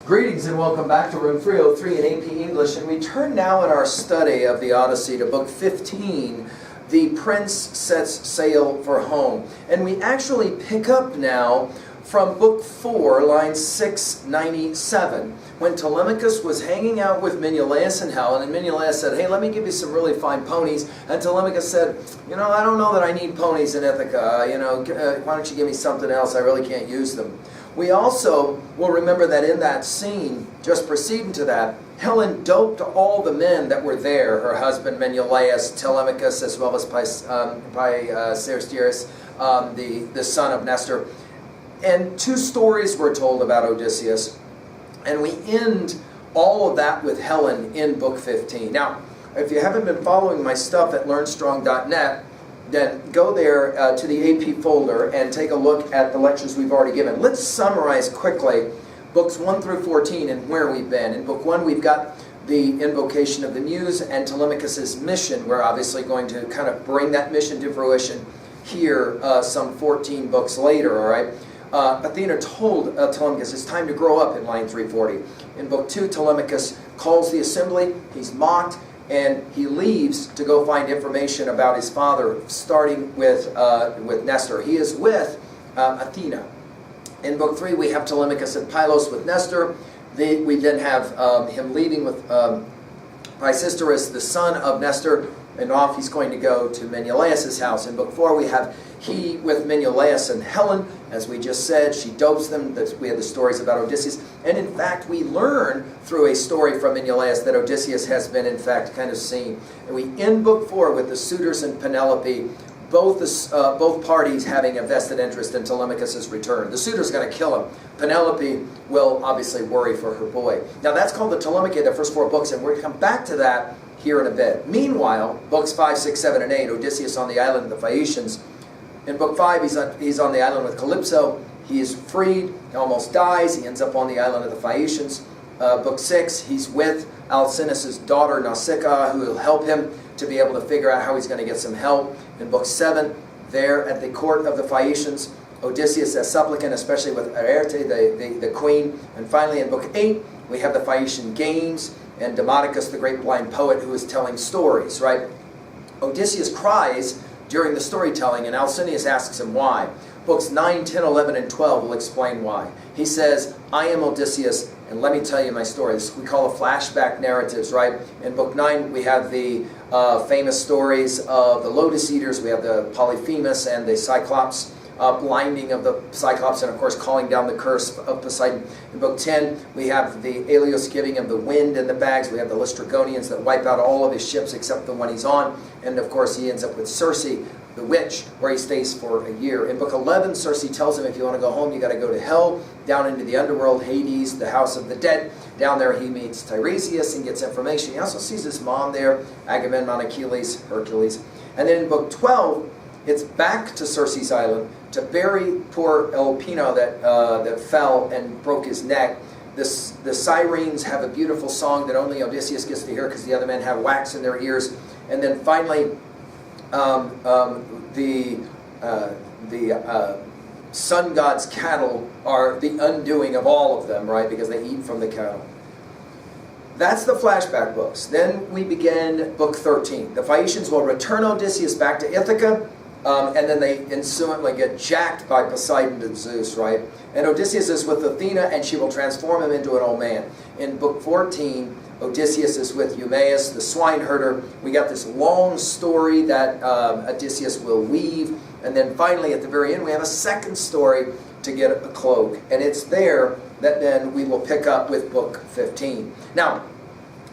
Greetings and welcome back to Room 303 in AP English, and we turn now in our study of the Odyssey to Book 15, The Prince Sets Sail for Home. And we actually pick up now from Book 4, line 697, when Telemachus was hanging out with Menelaus in Helen, and Menelaus said, hey, let me give you some really fine ponies. And Telemachus said, I don't know that I need ponies in Ithaca. Why don't you give me something else? I really can't use them. We also will remember that in that scene, just preceding to that, Helen doped all the men that were there, her husband Menelaus, Telemachus, as well as Pisistratus, the son of Nestor. And two stories were told about Odysseus, and we end all of that with Helen in Book 15. Now, if you haven't been following my stuff at learnstrong.net, then go there to the AP folder and take a look at the lectures we've already given. Let's summarize quickly books 1 through 14 and where we've been. In book 1, we've got the invocation of the Muse and Telemachus' mission. We're obviously going to kind of bring that mission to fruition here some 14 books later, all right? Athena told Telemachus it's time to grow up in line 340. In book 2, Telemachus calls the assembly. He's mocked. And he leaves to go find information about his father, starting with Nestor. He is with Athena. In Book 3, we have Telemachus at Pylos with Nestor. We then have him leaving with Pisistratus, the son of Nestor, and off he's going to go to Menelaus' house. In Book 4, we have he with Menelaus and Helen. As we just said, she dopes them. We have the stories about Odysseus. And in fact, we learn through a story from Menelaus that Odysseus has been, in fact, kind of seen. And we end Book 4 with the suitors and Penelope, both parties having a vested interest in Telemachus' return. The suitor's going to kill him. Penelope will obviously worry for her boy. Now, that's called the Telemachy, the first 4 books, and we're going to come back to that here in a bit. Meanwhile, Books 5, 6, 7, and 8, Odysseus on the island of the Phaeacians. In Book 5, he's on the island with Calypso. He is freed. He almost dies. He ends up on the island of the Phaeacians. Book 6, he's with Alcinous' daughter Nausicaa, who will help him to be able to figure out how he's going to get some help. In Book 7, there at the court of the Phaeacians, Odysseus as supplicant, especially with Arete, the queen. And finally, in Book 8, we have the Phaeacian games and Demodocus, the great blind poet, who is telling stories, right? Odysseus cries during the storytelling, and Alcinous asks him why. Books 9, 10, 11, and 12 will explain why. He says, I am Odysseus, and let me tell you my story. This we call a flashback narratives, right? In Book 9, we have the famous stories of the Lotus Eaters. We have the Polyphemus and the Cyclops, blinding of the Cyclops, and of course calling down the curse of Poseidon. In Book 10, we have the Aelios giving him the wind and the bags. We have the Laestrygonians that wipe out all of his ships except the one he's on. And of course he ends up with Circe, the witch, where he stays for a year. In Book 11, Circe tells him if you want to go home, you got to go to hell, down into the underworld, Hades, the house of the dead. Down there he meets Tiresias and gets information. He also sees his mom there, Agamemnon, Achilles, Hercules. And then in Book 12, it's back to Circe's island to bury poor Elpino that fell and broke his neck. The sirens have a beautiful song that only Odysseus gets to hear because the other men have wax in their ears. And then finally, the sun god's cattle are the undoing of all of them, right? Because they eat from the cattle. That's the flashback books. Then we begin Book 13. The Phaeacians will return Odysseus back to Ithaca, and then they insolently get jacked by Poseidon and Zeus, right? And Odysseus is with Athena, and she will transform him into an old man. In Book 14, Odysseus is with Eumaeus, the swineherder. We got this long story that Odysseus will weave. And then finally, at the very end, we have a second story to get a cloak. And it's there that then we will pick up with Book 15. Now,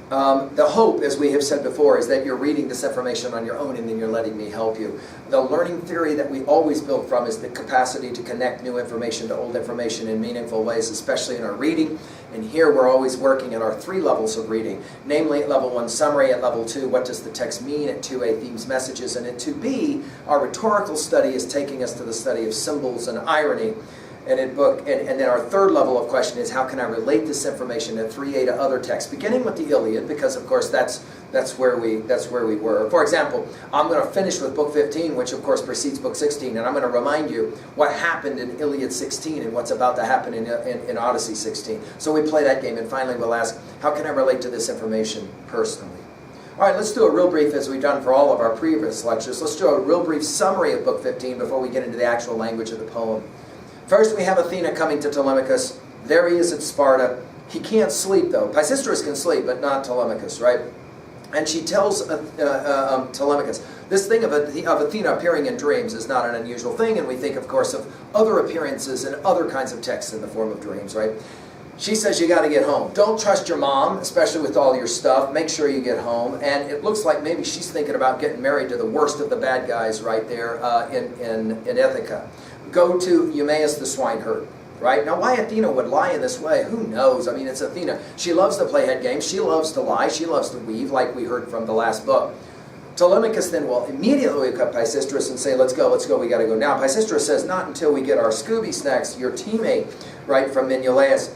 the hope, as we have said before, is that you're reading this information on your own and then you're letting me help you. The learning theory that we always build from is the capacity to connect new information to old information in meaningful ways, especially in our reading. And here we're always working at our 3 levels of reading, namely at level 1, summary; at level 2, what does the text mean; at 2A, themes, messages; and at 2B, our rhetorical study is taking us to the study of symbols and irony. And then our third level of question is, how can I relate this information in 3a to other texts, beginning with the Iliad, because of course that's where we were. For example, I'm going to finish with book 15, which of course precedes book 16, and I'm going to remind you what happened in Iliad 16 and what's about to happen in Odyssey 16. So we play that game, and finally we'll ask, how can I relate to this information personally? All right, let's do a real brief, as we've done for all of our previous lectures, let's do a real brief summary of book 15 before we get into the actual language of the poem. First, we have Athena coming to Telemachus. There he is at Sparta. He can't sleep, though. Pisistratus can sleep, but not Telemachus, right? And she tells Telemachus, this thing of Athena appearing in dreams is not an unusual thing, and we think, of course, of other appearances in other kinds of texts in the form of dreams, right? She says you got to get home. Don't trust your mom, especially with all your stuff. Make sure you get home. And it looks like maybe she's thinking about getting married to the worst of the bad guys right there in Ithaca. Go to Eumaeus the swineherd, right? Now, why Athena would lie in this way, who knows? I mean, it's Athena. She loves to play head games. She loves to lie. She loves to weave, like we heard from the last book. Telemachus then will immediately wake up Pisistratus and say, let's go, we got to go now. Pisistratus says, not until we get our Scooby Snacks, your teammate, right, from Menelaus.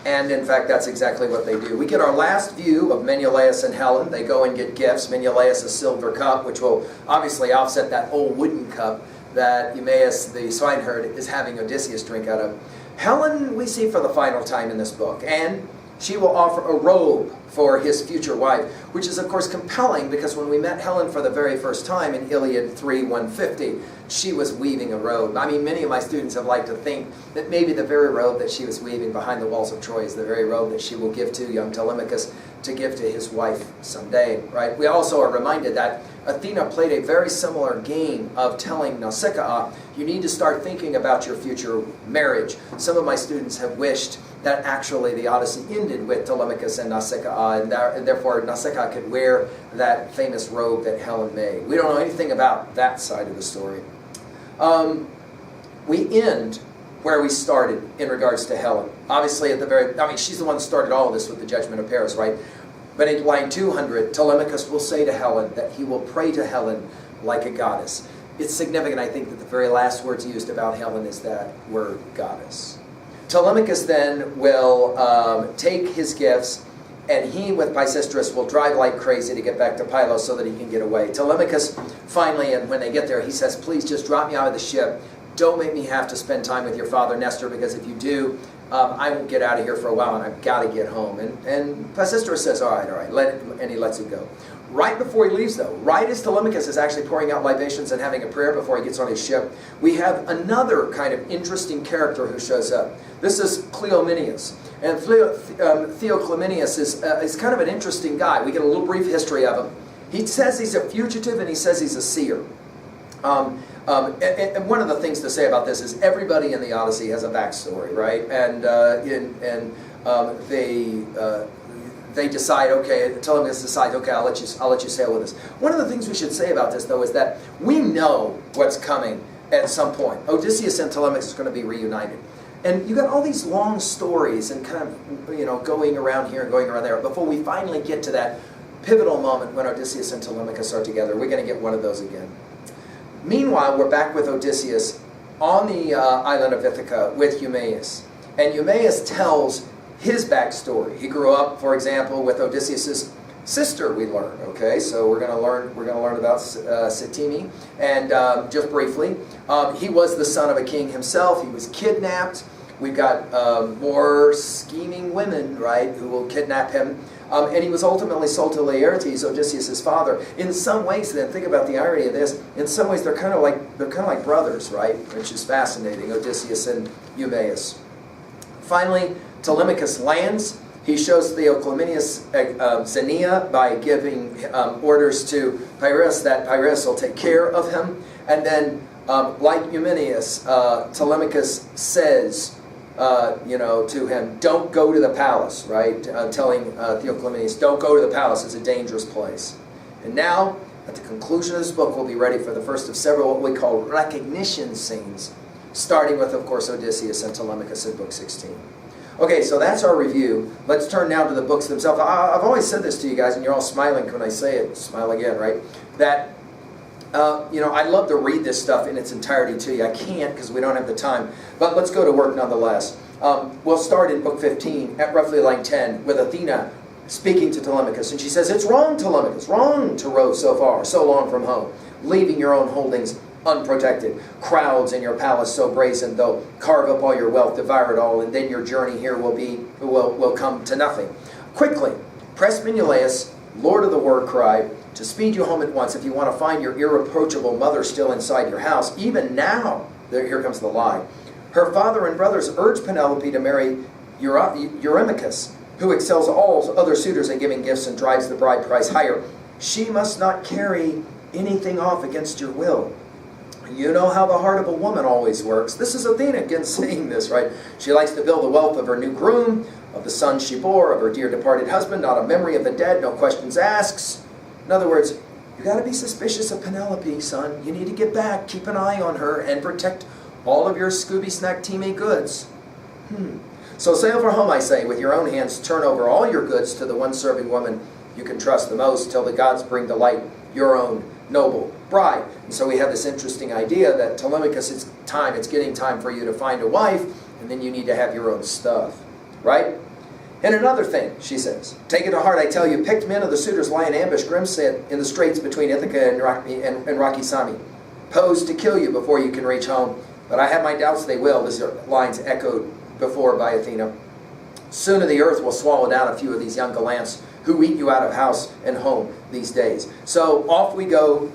And in fact, that's exactly what they do. We get our last view of Menelaus and Helen. They go and get gifts. Menelaus a silver cup, which will obviously offset that old wooden cup that Eumaeus, the swineherd, is having Odysseus drink out of. Helen we see for the final time in this book, and she will offer a robe for his future wife, which is of course compelling because when we met Helen for the very first time in Iliad 3:150, she was weaving a robe. I mean, many of my students have liked to think that maybe the very robe that she was weaving behind the walls of Troy is the very robe that she will give to young Telemachus to give to his wife someday, right? We also are reminded that Athena played a very similar game of telling Nausicaa, you need to start thinking about your future marriage. Some of my students have wished that actually the Odyssey ended with Telemachus and Nausicaa, and therefore Nausicaa could wear that famous robe that Helen made. We don't know anything about that side of the story. We end where we started in regards to Helen. Obviously, she's the one that started all of this with the judgment of Paris, right? But in line 200, Telemachus will say to Helen that he will pray to Helen like a goddess. It's significant, I think, that the very last words used about Helen is that word goddess. Telemachus then will take his gifts, and he, with Pisistratus, will drive like crazy to get back to Pylos so that he can get away. Telemachus, finally, and when they get there, he says, please just drop me out of the ship. Don't make me have to spend time with your father, Nestor, because if you do, I won't get out of here for a while, and I've got to get home. And Pisistratus says, all right, and he lets him go. Right before he leaves, though, right as Telemachus is actually pouring out libations and having a prayer before he gets on his ship, we have another kind of interesting character who shows up. This is Cleomeneus. And Theoclymenus is kind of an interesting guy. We get a little brief history of him. He says he's a fugitive, and he says he's a seer. And one of the things to say about this is everybody in the Odyssey has a backstory, right? And they decide, okay, Telemachus decides, okay, I'll let you sail with us. One of the things we should say about this, though, is that we know what's coming at some point. Odysseus and Telemachus are going to be reunited. And you got all these long stories and kind of, going around here and going around there before we finally get to that pivotal moment when Odysseus and Telemachus are together. We're going to get one of those again. Meanwhile, we're back with Odysseus on the island of Ithaca with Eumaeus. And Eumaeus tells his backstory. He grew up, for example, with Odysseus' sister, we learn. Okay, so we're going to learn about Ctime. And just briefly, he was the son of a king himself. He was kidnapped. We've got more scheming women, right, who will kidnap him. And he was ultimately sold to Laertes, Odysseus' father. In some ways, then, think about the irony of this. In some ways, they're kind of like brothers, right? Which is fascinating. Odysseus and Eumaeus. Finally, Telemachus lands. He shows Theoclymenus Xenia by giving orders to Pyrrhus that Pyrrhus will take care of him. And then, like Eumaeus, Telemachus says, to him, don't go to the palace, right? Telling Theoclymenus, don't go to the palace, it's a dangerous place. And now, at the conclusion of this book, we'll be ready for the first of several what we call recognition scenes, starting with, of course, Odysseus and Telemachus in book 16. Okay, so that's our review. Let's turn now to the books themselves. I've always said this to you guys, and you're all smiling when I say it. Smile again, right? That I'd love to read this stuff in its entirety to you. I can't because we don't have the time. But let's go to work nonetheless. We'll start in book 15 at roughly line 10 with Athena speaking to Telemachus. And she says, "It's wrong, Telemachus, wrong to rove so far, so long from home, leaving your own holdings unprotected. Crowds in your palace so brazen, they'll carve up all your wealth, devour it all, and then your journey here will come to nothing. Quickly, press Menelaus, Lord of the War cry, to speed you home at once if you want to find your irreproachable mother still inside your house. Even now," here comes the lie, "her father and brothers urge Penelope to marry Eurymachus, who excels all other suitors in giving gifts and drives the bride price higher. She must not carry anything off against your will. You know how the heart of a woman always works." This is Athena again saying this, right? "She likes to build the wealth of her new groom, of the sons she bore, of her dear departed husband, not a memory of the dead, no questions asked." In other words, you got to be suspicious of Penelope, son. You need to get back, keep an eye on her, and protect all of your Scooby Snack teammate goods. "So sail for home, I say, with your own hands turn over all your goods to the one serving woman you can trust the most, till the gods bring to light your own noble bride." And so we have this interesting idea that Telemachus, it's getting time for you to find a wife, and then you need to have your own stuff, right? "And another thing," she says, "take it to heart, I tell you, picked men of the suitors lie in ambush, grim-set, in the straits between Ithaca and rocky Sami, posed to kill you before you can reach home. But I have my doubts they will." These are lines echoed before by Athena. "Soon the earth will swallow down a few of these young gallants who eat you out of house and home these days." So off we go.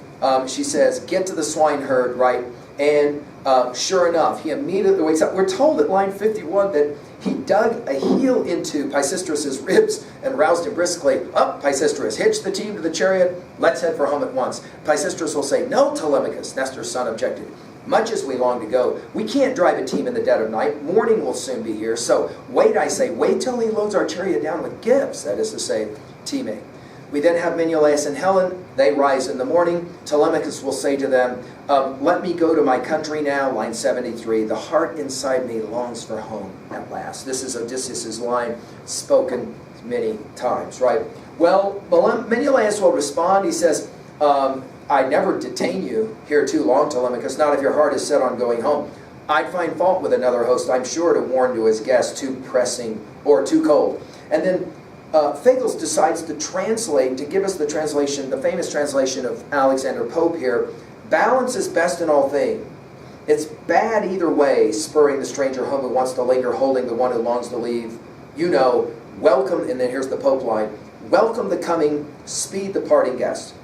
She says, get to the swineherd, right? And sure enough, he immediately wakes up. We're told at line 51 that he dug a heel into Pisistratus' ribs and roused him briskly. "Up, Pisistratus, hitch the team to the chariot. Let's head for home at once." Pisistratus will say, "No, Telemachus," Nestor's son objected. "Much as we long to go, we can't drive a team in the dead of night. Morning will soon be here. So wait, I say, wait till he loads our chariot down with gifts," that is to say, teammate. We then have Menelaus and Helen. They rise in the morning. Telemachus will say to them, "Let me go to my country now." Line 73, "The heart inside me longs for home at last." This is Odysseus' line spoken many times, right? Well, Menelaus will respond. He says, "I never detain you here too long, Telemachus, not if your heart is set on going home. I'd find fault with another host, I'm sure, to warn to his guests, too pressing or too cold." And then Fagles decides to translate, to give us the translation, the famous translation of Alexander Pope here. "Balance is best in all things. It's bad either way, spurring the stranger home who wants to linger, holding the one who longs to leave. You know, welcome," and then here's the Pope line, "welcome the coming, speed the parting guest.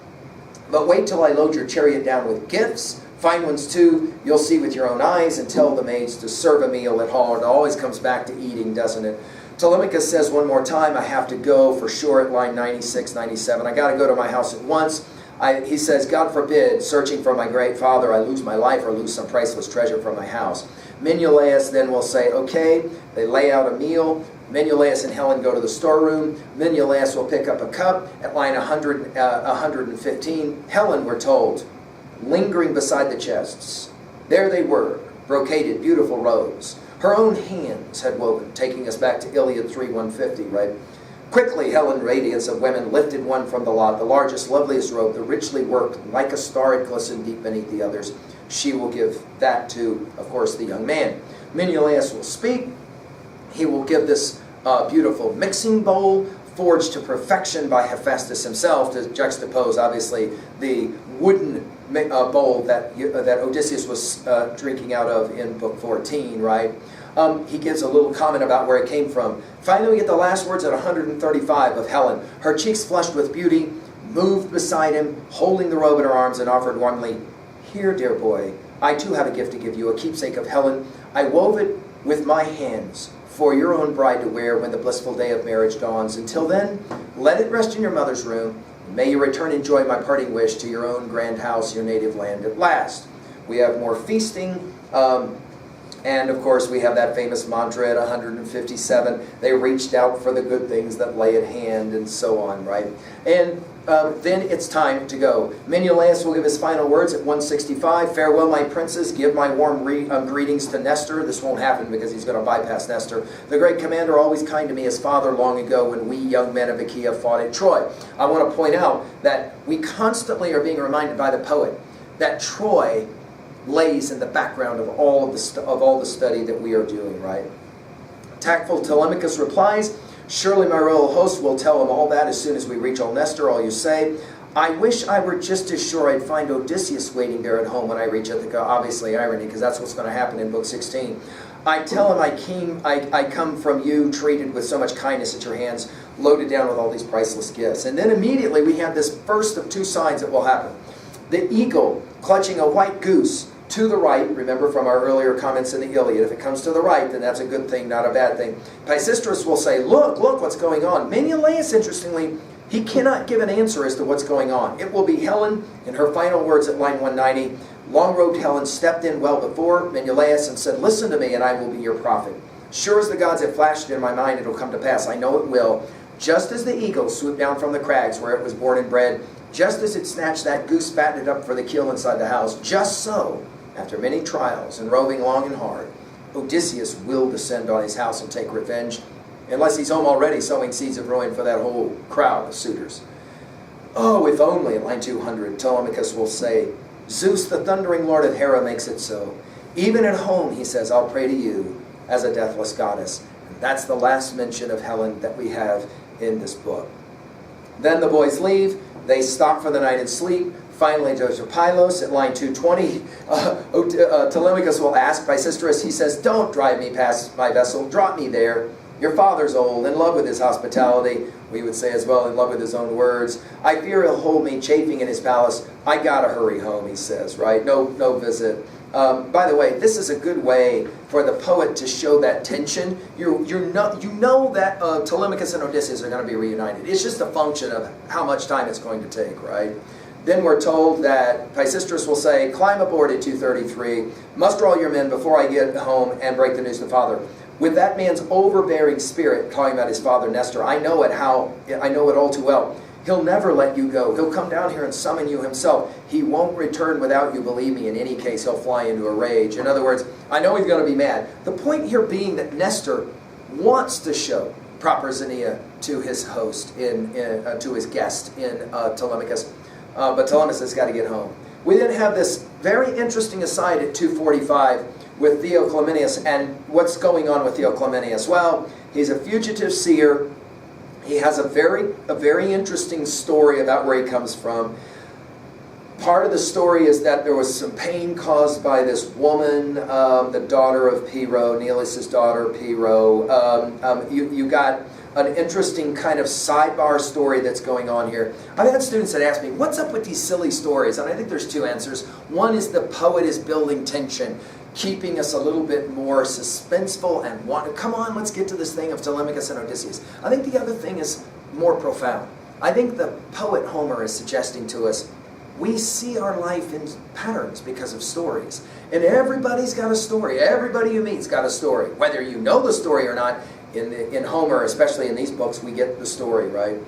But wait till I load your chariot down with gifts, fine ones too, you'll see with your own eyes, and tell the maids to serve a meal at hall." It always comes back to eating, doesn't it? Telemachus says one more time, "I have to go," for sure, at line 96, 97. "I got to go to my house at once." He says, "God forbid, searching for my great father, I lose my life or lose some priceless treasure from my house." Menelaus then will say, okay, they lay out a meal. Menelaus and Helen go to the storeroom. Menelaus will pick up a cup at line 115. Helen, we're told, lingering beside the chests. There they were, brocaded, beautiful robes. Her own hands had woven, taking us back to Iliad 3:150, right? Quickly, Helen, radiance of women, lifted one from the lot, the largest, loveliest robe, the richly worked, like a star it glistened deep beneath the others. She will give that to, of course, the young man. Menelaus will speak. He will give this beautiful mixing bowl, forged to perfection by Hephaestus himself, to juxtapose, obviously, the wooden bowl that Odysseus was drinking out of in book 14, right? He gives a little comment about where it came from. Finally, we get the last words at 135 of Helen. Her cheeks flushed with beauty, moved beside him, holding the robe in her arms, and offered warmly, "Here, dear boy, I too have a gift to give you, a keepsake of Helen. I wove it with my hands for your own bride to wear when the blissful day of marriage dawns. Until then, let it rest in your mother's room. May you return and enjoy my parting wish to your own grand house, your native land at last." We have more feasting. And of course, we have that famous mantra at 157. They reached out for the good things that lay at hand, and so on, right? And then it's time to go. Menelaus will give his final words at 165. "Farewell, my princes. Give my warm greetings to Nestor." This won't happen because he's going to bypass Nestor. "The great commander, always kind to me as father long ago when we young men of Achaia fought at Troy." I want to point out that we constantly are being reminded by the poet that Troy lays in the background of all the study that we are doing, right? Tactful Telemachus replies, surely my royal host will tell him all that as soon as we reach old Nestor, all you say. I wish I were just as sure I'd find Odysseus waiting there at home when I reach Ithaca. Obviously irony, because that's what's going to happen in book 16. I tell him I come from you, treated with so much kindness at your hands, loaded down with all these priceless gifts. And then immediately we have this first of two signs that will happen. The eagle clutching a white goose to the right. Remember from our earlier comments in the Iliad, if it comes to the right, then that's a good thing, not a bad thing. Pisistratus will say, look what's going on. Menelaus, interestingly, he cannot give an answer as to what's going on. It will be Helen, in her final words at line 190, long-robed Helen stepped in well before Menelaus and said, listen to me and I will be your prophet. Sure as the gods have flashed in my mind, it will come to pass. I know it will. Just as the eagle swooped down from the crags where it was born and bred, just as it snatched that goose fattened up for the kill inside the house, just so, after many trials and roving long and hard, Odysseus will descend on his house and take revenge, unless he's home already sowing seeds of ruin for that whole crowd of suitors. Oh, if only, at line 200, Telemachus will say, Zeus, the thundering lord of Hera, makes it so. Even at home, he says, I'll pray to you as a deathless goddess. And that's the last mention of Helen that we have in this book. Then the boys leave. They stop for the night and sleep. Finally, goes to Pylos at line 220. Telemachus will ask Pisistratus, he says, don't drive me past my vessel. Drop me there. Your father's old, in love with his hospitality. We would say as well, in love with his own words. I fear he'll hold me chafing in his palace. I gotta hurry home, he says, right? No visit. By the way, this is a good way for the poet to show that tension. You know that Telemachus and Odysseus are going to be reunited. It's just a function of how much time it's going to take, right? Then we're told that Pisistratus will say, climb aboard at 2:33, muster all your men before I get home and break the news to father. With that man's overbearing spirit, talking about his father Nestor, I know it all too well. He'll never let you go. He'll come down here and summon you himself. He won't return without you, believe me. In any case, he'll fly into a rage. In other words, I know he's going to be mad. The point here being that Nestor wants to show proper Xenia to his host, to his guest in Telemachus. But Telemachus has got to get home. We then have this very interesting aside at 2:45 with Theoclymenus. And what's going on with Theoclymenus? Well, he's a fugitive seer. He has a very interesting story about where he comes from. Part of the story is that there was some pain caused by this woman, the daughter of Pyrrho, Neleus' daughter, Pyrrho. You got an interesting kind of sidebar story that's going on here. I've had students that ask me, what's up with these silly stories? And I think there's two answers. One is the poet is building tension, keeping us a little bit more suspenseful and come on, let's get to this thing of Telemachus and Odysseus. I think the other thing is more profound. I think the poet Homer is suggesting to us, we see our life in patterns because of stories. And everybody's got a story. Everybody you meet's got a story. Whether you know the story or not, in Homer, especially in these books, we get the story, right?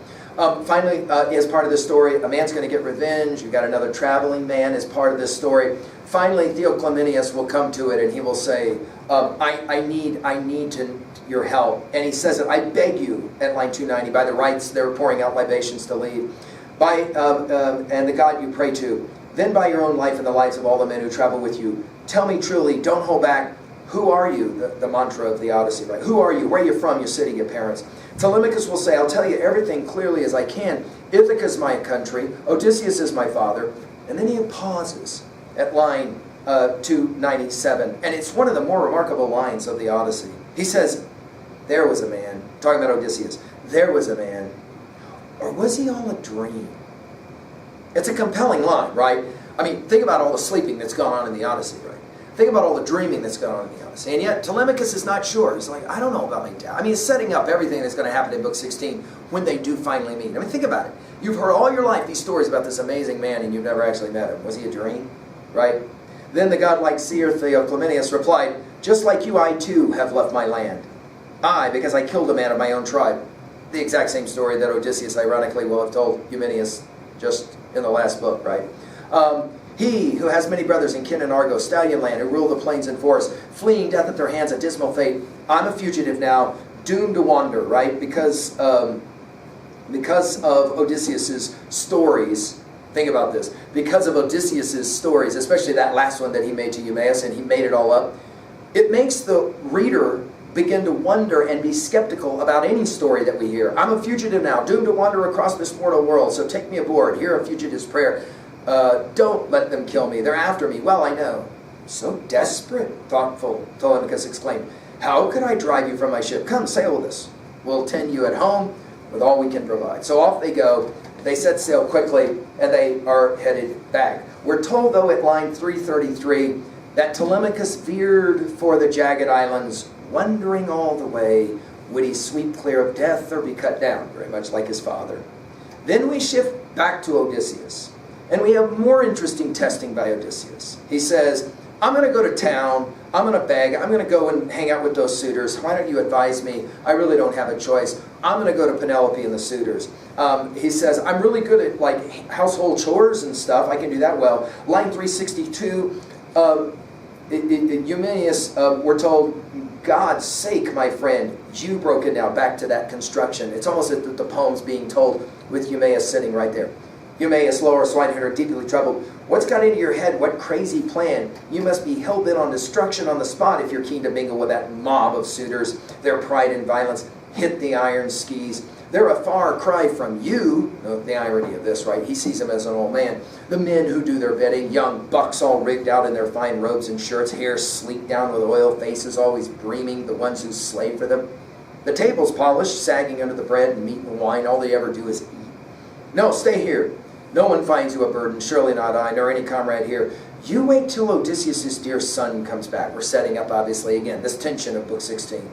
Finally, as part of this story, a man's going to get revenge. You've got another traveling man as part of this story. Finally, Theoclymenus will come to it and he will say, I need your help. And he says it, I beg you, at line 290, by the rites they're pouring out libations to lead, and the God you pray to, then by your own life and the lives of all the men who travel with you, tell me truly, don't hold back, who are you? The mantra of the Odyssey, right? Who are you? Where are you from? Your city, your parents. Telemachus will say, I'll tell you everything clearly as I can. Ithaca is my country. Odysseus is my father. And then he pauses at line 297. And it's one of the more remarkable lines of the Odyssey. He says, there was a man, talking about Odysseus, there was a man, or was he all a dream? It's a compelling line, right? I mean, think about all the sleeping that's gone on in the Odyssey, right? Think about all the dreaming that's gone on in the Odyssey. And yet, Telemachus is not sure. He's like, I don't know about my dad. I mean, he's setting up everything that's going to happen in Book 16 when they do finally meet. I mean, think about it. You've heard all your life these stories about this amazing man and you've never actually met him. Was he a dream? Right? Then the godlike seer Theoclymenus replied, just like you, I too have left my land. I, because I killed a man of my own tribe. The exact same story that Odysseus, ironically, will have told Eumaeus just in the last book, right? He who has many brothers in Kin and Argos, stallion land, who rule the plains and forests, fleeing death at their hands, a dismal fate. I'm a fugitive now, doomed to wander, right? Because of Odysseus's stories, Think about this. Because of Odysseus' stories, especially that last one that he made to Eumaeus, and he made it all up, it makes the reader begin to wonder and be skeptical about any story that we hear. I'm a fugitive now, doomed to wander across this mortal world, so take me aboard. Hear a fugitive's prayer. Don't let them kill me. They're after me. Well, I know. So desperate, thoughtful Telemachus exclaimed. How could I drive you from my ship? Come, sail with us. We'll tend you at home with all we can provide. So off they go. They set sail quickly, and they are headed back. We're told, though, at line 333, that Telemachus veered for the jagged islands, wondering all the way, would he sweep clear of death or be cut down, very much like his father. Then we shift back to Odysseus, and we have more interesting testing by Odysseus. He says, I'm going to go to town, I'm going to beg, I'm going to go and hang out with those suitors. Why don't you advise me? I really don't have a choice. I'm going to go to Penelope and the suitors. He says, I'm really good at like household chores and stuff. I can do that well. Line 362, Eumaeus, we're told, God's sake, my friend, you broke it now. Back to that construction. It's almost as if the poem's being told with Eumaeus sitting right there. Eumaeus, lower swineherd, deeply troubled. What's got into your head? What crazy plan? You must be hell-bent on destruction on the spot if you're keen to mingle with that mob of suitors. Their pride and violence hit the iron skis. They're a far cry from you. Note the irony of this, right? He sees them as an old man. The men who do their bidding, young bucks all rigged out in their fine robes and shirts, hair sleeked down with oil, faces always beaming, the ones who slave for them. The table's polished, sagging under the bread and meat and wine. All they ever do is eat. No, stay here. No one finds you a burden, surely not I, nor any comrade here. You wait till Odysseus' dear son comes back. We're setting up, obviously, again, this tension of Book 16.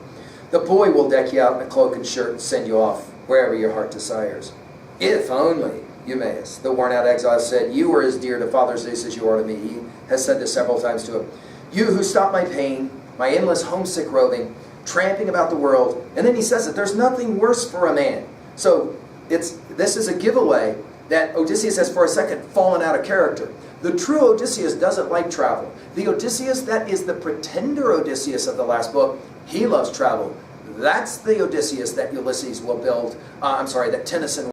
The boy will deck you out in a cloak and shirt and send you off wherever your heart desires. If only, Eumaeus, the worn-out exile, said, you were as dear to Father Zeus as you are to me. He has said this several times to him. You who stop my pain, my endless homesick roving, tramping about the world. And then he says that there's nothing worse for a man. So this is a giveaway that Odysseus has for a second fallen out of character. The true Odysseus doesn't like travel. The Odysseus that is the pretender Odysseus of the last book, he loves travel. That's the Odysseus that Ulysses will build, that Tennyson